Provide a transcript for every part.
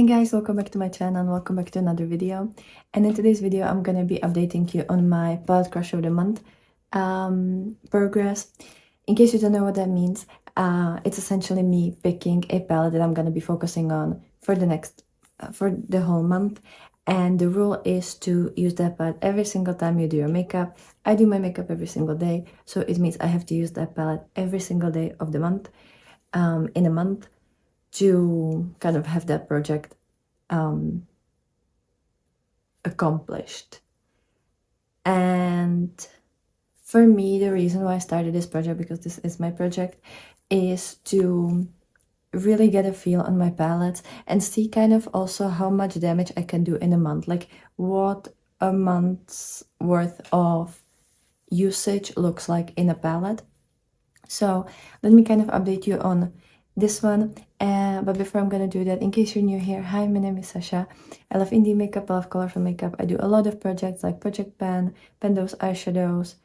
Hey guys, welcome back to my channel and welcome back to another video. And in today's video, I'm gonna be updating you on my palette crush of the month progress. In case you don't know what that means, it's essentially me picking a palette that I'm gonna be focusing on for the whole month. And the rule is to use that palette every single time you do your makeup. I do my makeup every single day, so it means I have to use that palette every single day of the month, in a month, to kind of have that project accomplished. And for me, the reason why I started this project, because this is my project, is to really get a feel on my palettes and see kind of also how much damage I can do in a month, like what a month's worth of usage looks like in a palette. So let me kind of update you on this one. But before I'm gonna do that, in case you're new here, hi, my name is Sasha. I love indie makeup, I love colorful makeup. I do a lot of projects like Project Pen, Pendo's eyeshadows,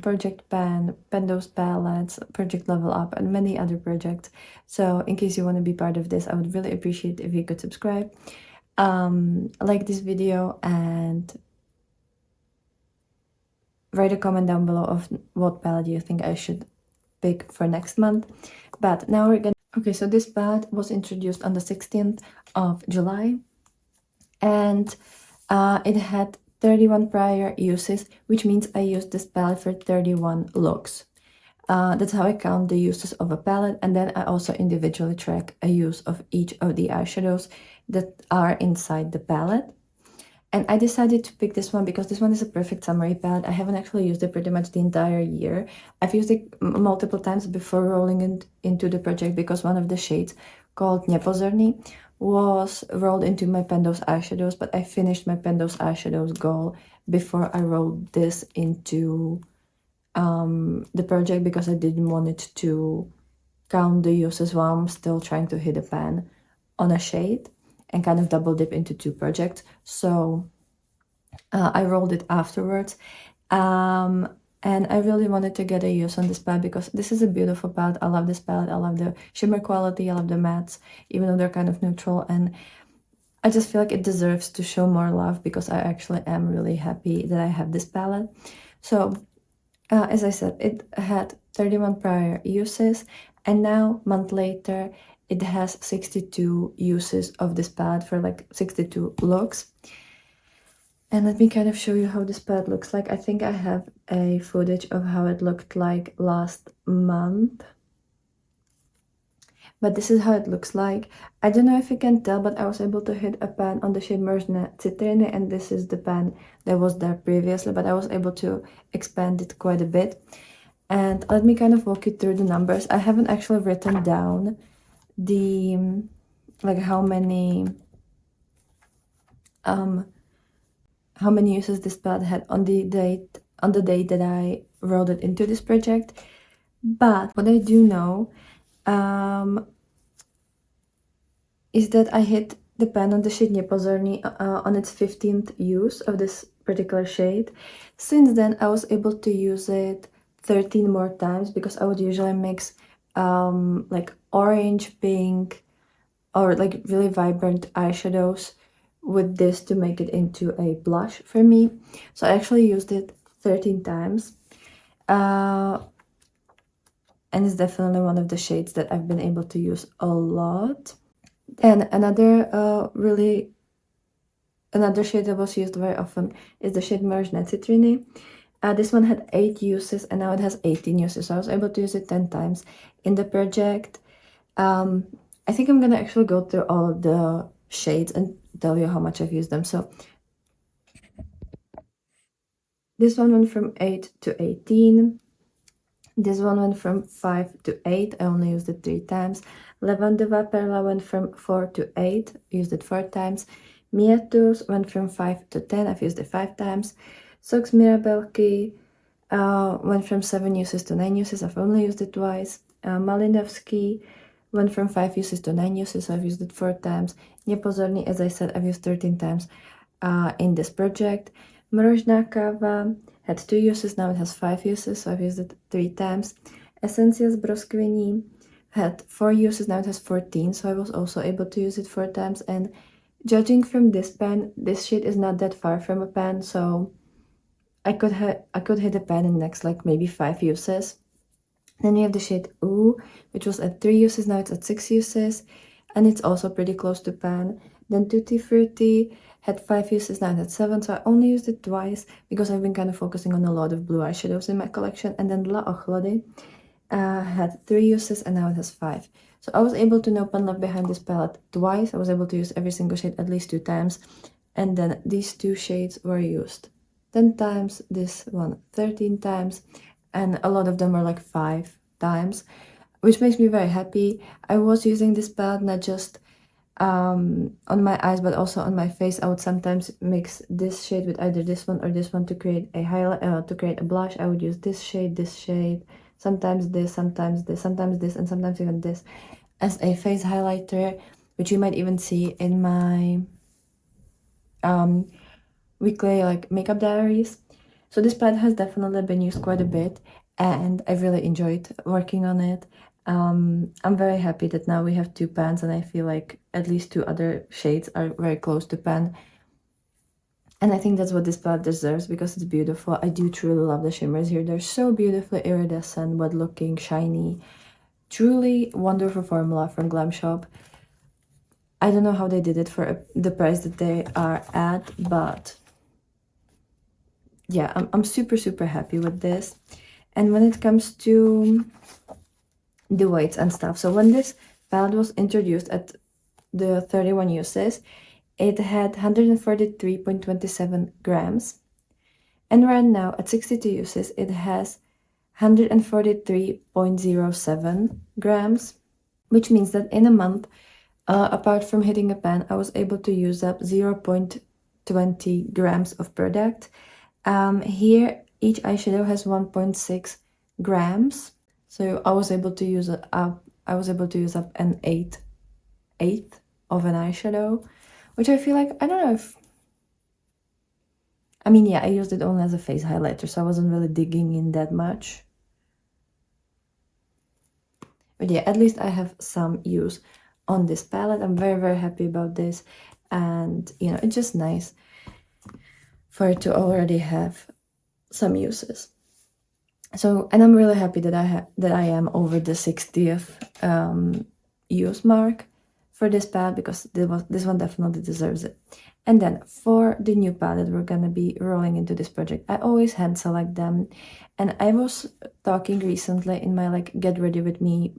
Project Pen, Pendo's palettes, Project Level Up, and many other projects. So in case you want to be part of this, I would really appreciate if you could subscribe, like this video, and write a comment down below of what palette you think I should pick for next month. But now we're gonna... Okay, so this palette was introduced on the 16th of July, and it had 31 prior uses, which means I used this palette for 31 looks. That's how I count the uses of a palette, and then I also individually track a use of each of the eyeshadows that are inside the palette. And I decided to pick this one because this one is a perfect summery palette. I haven't actually used it pretty much the entire year. I've used it multiple times before rolling it into the project, because one of the shades, called Nepozorny, was rolled into my Pendo's eyeshadows, but I finished my Pendo's eyeshadows goal before I rolled this into the project, because I didn't want it to count the uses while I'm still trying to hit a pan on a shade and kind of double dip into two projects. So I rolled it afterwards, and I really wanted to get a use on this palette because this is a beautiful palette. I love this palette. I love the shimmer quality. I love the mattes, even though they're kind of neutral, and I just feel like it deserves to show more love, because I actually am really happy that I have this palette. So as I said, it had 31 prior uses, and now, month later, it has 62 uses of this palette for like 62 looks. And let me kind of show you how this palette looks like. I think I have a footage of how it looked like last month, but this is how it looks like. I don't know if you can tell, but I was able to hit a pan on the shade Mergene Citrine, and this is the pan that was there previously, but I was able to expand it quite a bit. And let me kind of walk you through the numbers. I haven't actually written down the like how many uses this palette had on the day that I rolled it into this project. But what I do know is that I hit the pan on the shade Nepozorny on its 15th use of this particular shade. Since then, I was able to use it 13 more times, because I would usually mix like orange, pink, or like really vibrant eyeshadows with this to make it into a blush for me. So I actually used it 13 times. And it's definitely one of the shades that I've been able to use a lot. And another shade that was used very often is the shade Mergene Citrine. This one had 8 uses, and now it has 18 uses, so I was able to use it 10 times in the project. I think I'm gonna actually go through all of the shades and tell you how much I've used them. So this one went from 8 to 18. This one went from 5 to 8. I only used it 3 times. Lavandova Perla went from 4 to 8. Used it 4 times. Mietus went from 5 to 10. I've used it 5 times. Sox Mirabelki went from 7 uses to 9 uses. I've only used it twice. Malinovsky went from 5 uses to 9 uses, so I've used it 4 times. Nepozorny, as I said, I've used 13 times in this project. Mrožná Kava had 2 uses, now it has 5 uses, so I've used it 3 times. Esencia z Broskviní had 4 uses, now it has 14, so I was also able to use it 4 times. And judging from this pen, this shade is not that far from a pen, so I could hit a pen in next like maybe 5 uses. Then we have the shade Ooh, which was at 3 uses, now it's at 6 uses, and it's also pretty close to pan. Then Tutti Frutti had 5 uses, now it's at 7, so I only used it twice because I've been kind of focusing on a lot of blue eyeshadows in my collection. And then La Ochlody had 3 uses and now it has 5. So I was able to know Pan Left Behind this palette twice. I was able to use every single shade at least 2 times. And then these 2 shades were used 10 times, this one 13 times, and a lot of them were like 5 times, which makes me very happy. I was using this palette not just on my eyes but also on my face. I would sometimes mix this shade with either this one or this one to create a highlight, to create a blush. I would use this shade, sometimes this, sometimes this, sometimes this, and sometimes even this as a face highlighter, which you might even see in my weekly like makeup diaries. So this palette has definitely been used quite a bit and I've really enjoyed working on it. I'm very happy that now we have 2 pans, and I feel like at least 2 other shades are very close to pan. And I think that's what this palette deserves because it's beautiful. I do truly love the shimmers here. They're so beautifully iridescent, but looking shiny. Truly wonderful formula from Glamshop. I don't know how they did it for the price that they are at, but yeah, I'm super, super happy with this. And when it comes to the weights and stuff, so when this palette was introduced at the 31 uses, it had 143.27 grams. And right now at 62 uses, it has 143.07 grams, which means that in a month, apart from hitting a pan, I was able to use up 0.20 grams of product. Here, each eyeshadow has 1.6 grams, so I was able to use up an eighth of an eyeshadow, which I feel like, I don't know if, I mean, yeah, I used it only as a face highlighter, so I wasn't really digging in that much. But yeah, at least I have some use on this palette. I'm very, very happy about this, and you know, it's just nice for it to already have some uses. So, and I'm really happy that I am over the 60th use mark for this palette, because this one definitely deserves it. And then for the new palette we're gonna be rolling into this project, I always hand select them, and I was talking recently in my like get ready with me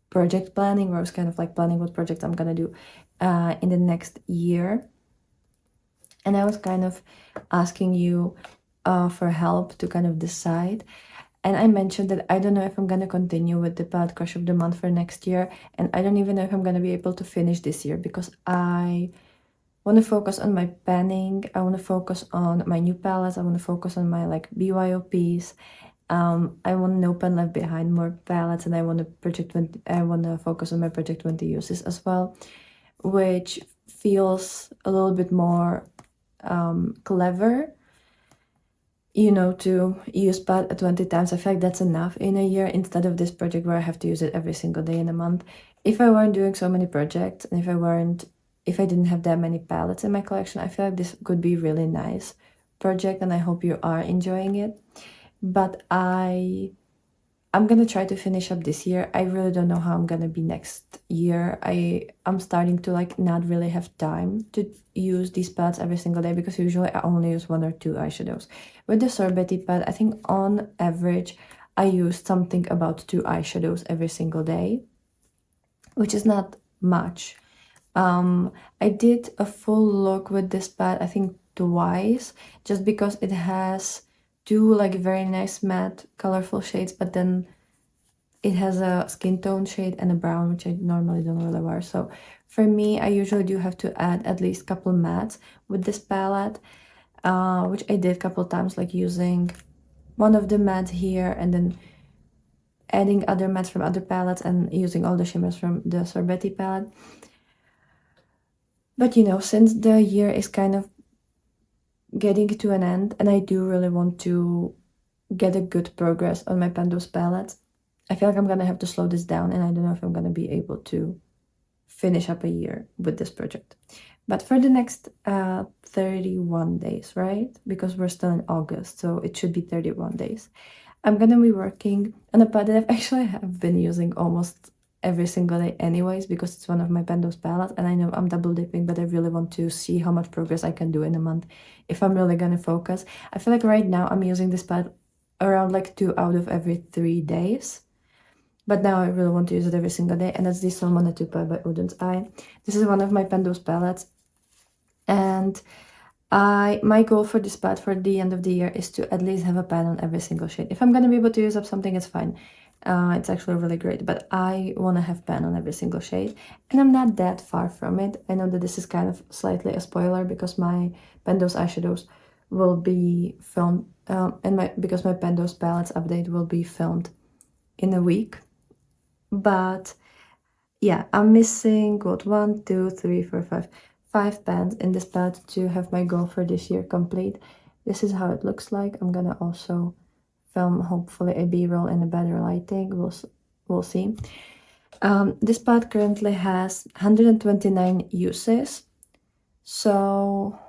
project planning, where I was kind of like planning what project I'm gonna do in the next year, and I was kind of asking you for help to kind of decide. And I mentioned that I don't know if I'm gonna continue with the palette crush of the month for next year, and I don't even know if I'm gonna be able to finish this year, because I want to focus on my panning, I want to focus on my new palettes, I want to focus on my like BYOPs. I want no Pan Left Behind more palettes, and I want to focus on my Project 20 uses as well, which feels a little bit more clever, you know, to use palette 20 times. I feel like that's enough in a year, instead of this project where I have to use it every single day in a month. If I weren't doing so many projects, and if I didn't have that many palettes in my collection, I feel like this could be really nice project, and I hope you are enjoying it. But I'm gonna try to finish up this year. I really don't know how I'm gonna be next year. I'm starting to like not really have time to use these palettes every single day, because usually I only use 1 or 2 eyeshadows. With the Sorbety palette, I think on average I use something about 2 eyeshadows every single day, which is not much. I did a full look with this palette, I think twice, just because it has 2 like very nice matte colorful shades, but then it has a skin tone shade and a brown, which I normally don't really wear. So for me, I usually do have to add at least a couple mattes with this palette, which I did a couple times, like using one of the mattes here and then adding other mattes from other palettes and using all the shimmers from the Sorbety palette. But you know, since the year is kind of getting to an end, and I do really want to get a good progress on my Pandos palettes, I feel like I'm gonna have to slow this down, and I don't know if I'm gonna be able to finish up a year with this project. But for the next 31 days, right? Because we're still in August, so it should be 31 days. I'm gonna be working on a pad that I've actually have been using almost every single day anyways, because it's one of my Pendos palettes, and I know I'm double dipping, but I really want to see how much progress I can do in a month if I'm really gonna focus. I feel like right now I'm using this pad around like 2 out of every 3 days. But now I really want to use it every single day, and that's the Solmane II by Udens Eye. This is one of my Pendos palettes, and my goal for this pad for the end of the year is to at least have a pad on every single shade. If I'm gonna be able to use up something, it's fine. It's actually really great, but I want to have pan on every single shade, and I'm not that far from it. I know that this is kind of slightly a spoiler because my Pendos eyeshadows will be filmed, because my Pendos palettes update will be filmed in a week. But yeah, I'm missing what 1, 2, 3, 4, 5 pans in this pad to have my goal for this year complete. This is how it looks like. I'm gonna also film hopefully a b-roll in a better lighting. We'll see. This pad currently has 129 uses, so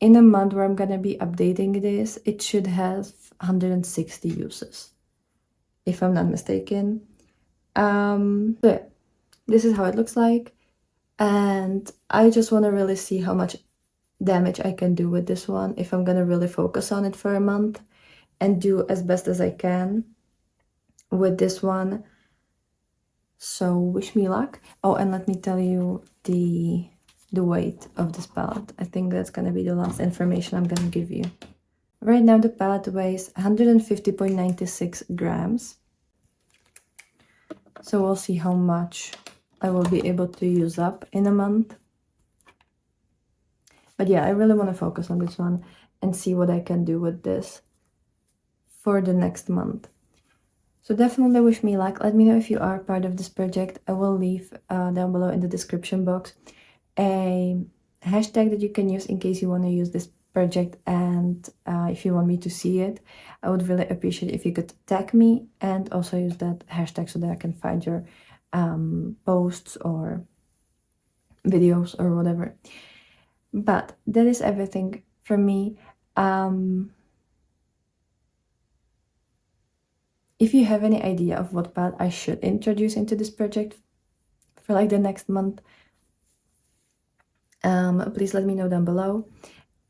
in a month where I'm gonna be updating this, it should have 160 uses, if I'm not mistaken. So this is how it looks like, and I just want to really see how much damage I can do with this one if I'm gonna really focus on it for a month and do as best as I can with this one. So wish me luck. Oh, and let me tell you the weight of this palette. I think that's gonna be the last information I'm gonna give you. Right now the palette weighs 150.96 grams. So we'll see how much I will be able to use up in a month. But yeah, I really want to focus on this one and see what I can do with this for the next month. So definitely wish me luck. Let me know if you are part of this project. I will leave down below in the description box a hashtag that you can use in case you want to use this project, and if you want me to see it, I would really appreciate if you could tag me and also use that hashtag so that I can find your posts or videos or whatever. But that is everything for me. If you have any idea of what pad I should introduce into this project for like the next month, please let me know down below.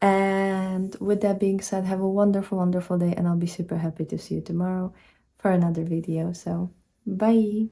And with that being said, have a wonderful, wonderful day, and I'll be super happy to see you tomorrow for another video. So bye.